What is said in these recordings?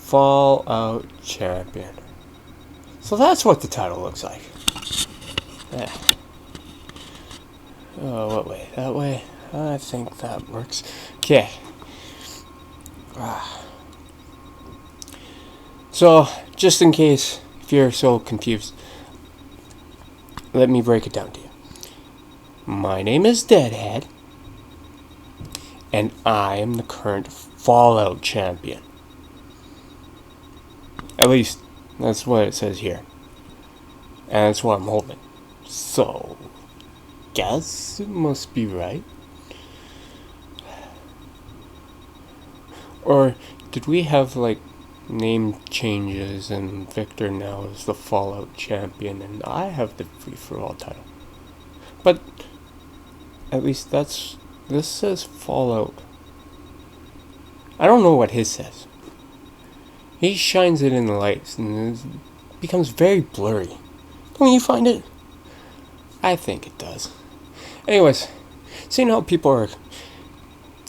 Fallout Champion. So that's what the title looks like. Yeah. Oh, what way? That way? I think that works. Okay. So, just in case if you're so confused, let me break it down to you. My name is Deadhead, and I am the current Fallout Champion. At least, that's what it says here. And that's what I'm holding. So, guess it must be right. Or did we have like name changes and Victor now is the Fallout Champion and I have the free-for-all title? But at least this says Fallout. I don't know what his says. He shines it in the lights and it becomes very blurry. Don't you find it? I think it does. Anyways, seeing how people are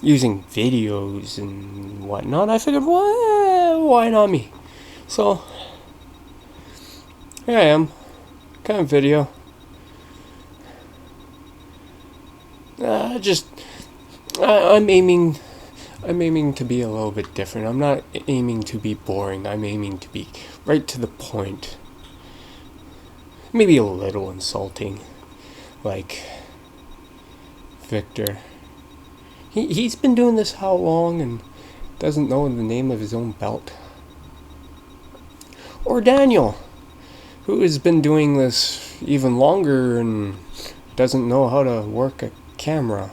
using videos and whatnot, I figured, why not me? So, here I am, kind of video. I'm aiming to be a little bit different. I'm not aiming to be boring. I'm aiming to be right to the point. Maybe a little insulting, like Victor. He's been doing this how long and doesn't know the name of his own belt? Or Daniel, who has been doing this even longer and doesn't know how to work a camera?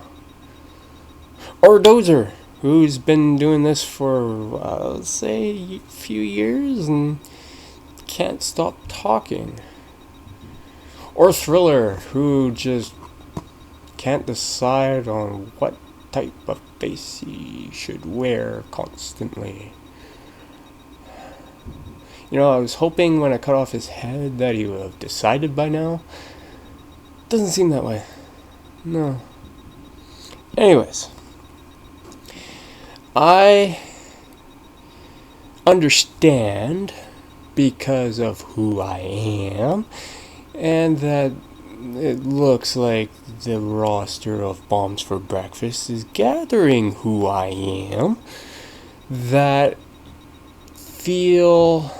Or Dozer, who's been doing this for, say, a few years and can't stop talking? Or Thriller, who just can't decide on what type of face he should wear constantly. You know, I was hoping when I cut off his head that he would have decided by now. Doesn't seem that way. No. Anyways, I understand because of who I am, and that it looks like the roster of Bombs for Breakfast is gathering who I am, that feel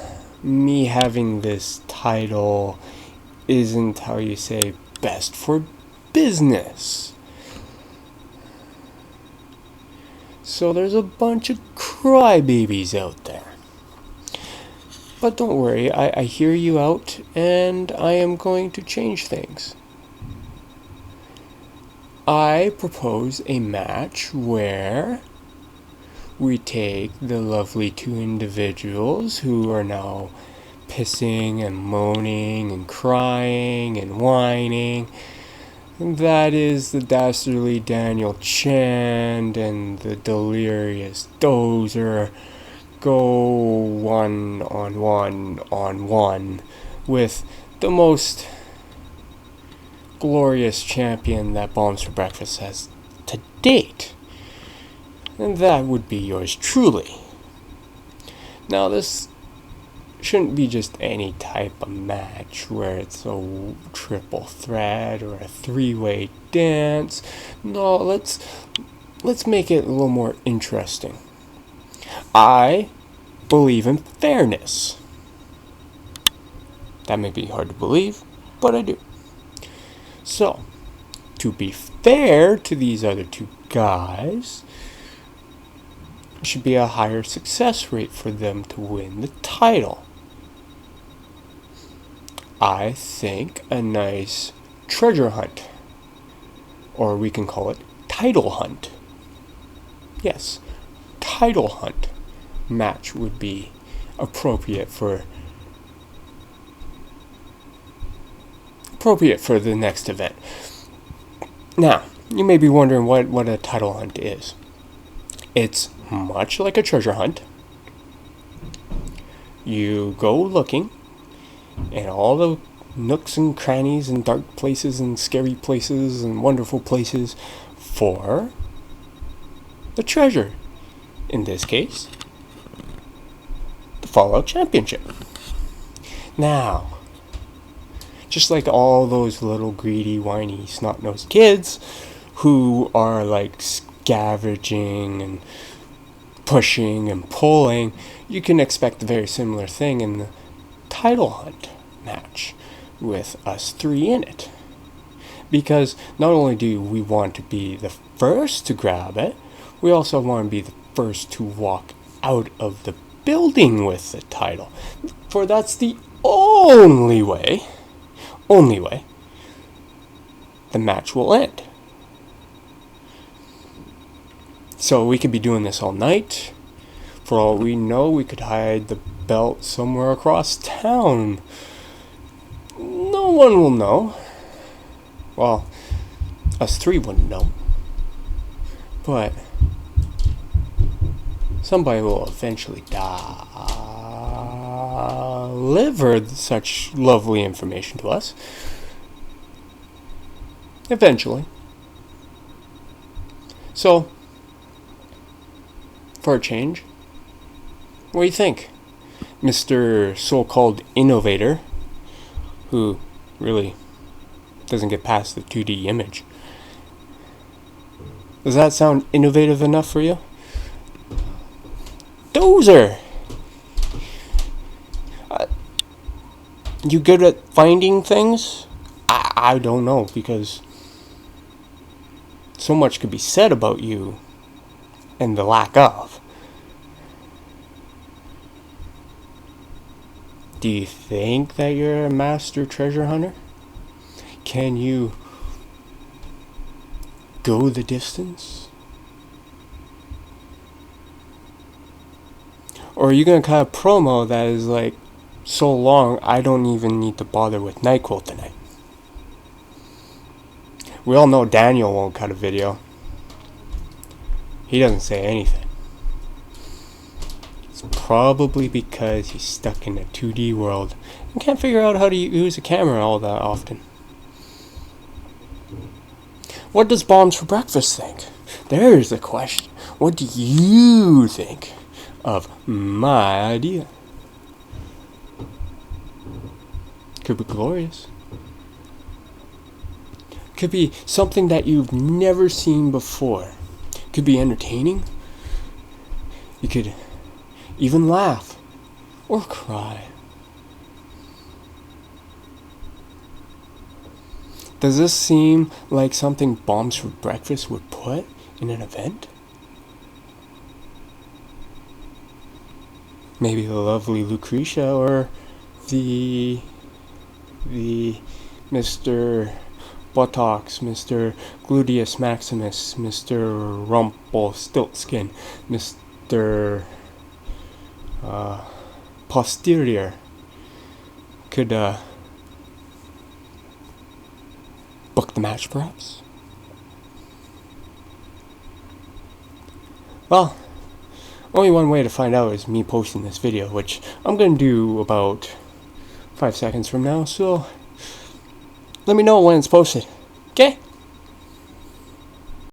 me having this title isn't, how you say, best for business. So there's a bunch of crybabies out there. But don't worry, I hear you out, and I am going to change things. I propose a match where we take the lovely two individuals who are now pissing and moaning and crying and whining. And that is the dastardly Daniel Chand and the delirious Dozer. Go one on one with the most glorious champion that Bombs for Breakfast has to date. And that would be yours truly. Now, this shouldn't be just any type of match where it's a triple threat or a three-way dance. No, let's make it a little more interesting. I believe in fairness. That may be hard to believe, but I do. So, to be fair to these other two guys, should be a higher success rate for them to win the title. I think a nice treasure hunt, or we can call it title hunt. Yes, title hunt match would be appropriate for the next event. Now, you may be wondering what a title hunt is. It's much like a treasure hunt. You go looking in all the nooks and crannies and dark places and scary places and wonderful places for the treasure. In this case, the Fallout Championship. Now, just like all those little greedy, whiny, snot-nosed kids who are like scavenging and pushing and pulling, you can expect a very similar thing in the title hunt match with us three in it. Because not only do we want to be the first to grab it, we also want to be the first to walk out of the building with the title. For that's the only way the match will end. So we could be doing this all night. For all we know, we could hide the belt somewhere across town. No one will know. Well, us three wouldn't know. But somebody will eventually deliver such lovely information to us. Eventually. So, for a change, what do you think? Mr. so-called innovator, who really doesn't get past the 2D image. Does that sound innovative enough for you? Dozer! You good at finding things? I don't know, because so much could be said about you and the lack of. Do you think that you're a master treasure hunter? Can you go the distance? Or are you going to cut a promo that is like so long I don't even need to bother with NyQuil tonight? We all know Daniel won't cut a video. He doesn't say anything. It's probably because he's stuck in a 2D world and can't figure out how to use a camera all that often. What does Bombs for Breakfast think? There's the question. What do you think of my idea? Could be glorious. Could be something that you've never seen before. Could be entertaining. You could even laugh or cry. Does this seem like something Bombs for Breakfast would put in an event? Maybe the lovely Lucretia or the Mr. Buttocks, Mr. Gluteus Maximus, Mr. Rumpelstiltskin, Mr. Posterior could book the match, perhaps? Well, only one way to find out is me posting this video, which I'm going to do about 5 seconds from now, so let me know when it's posted. Okay?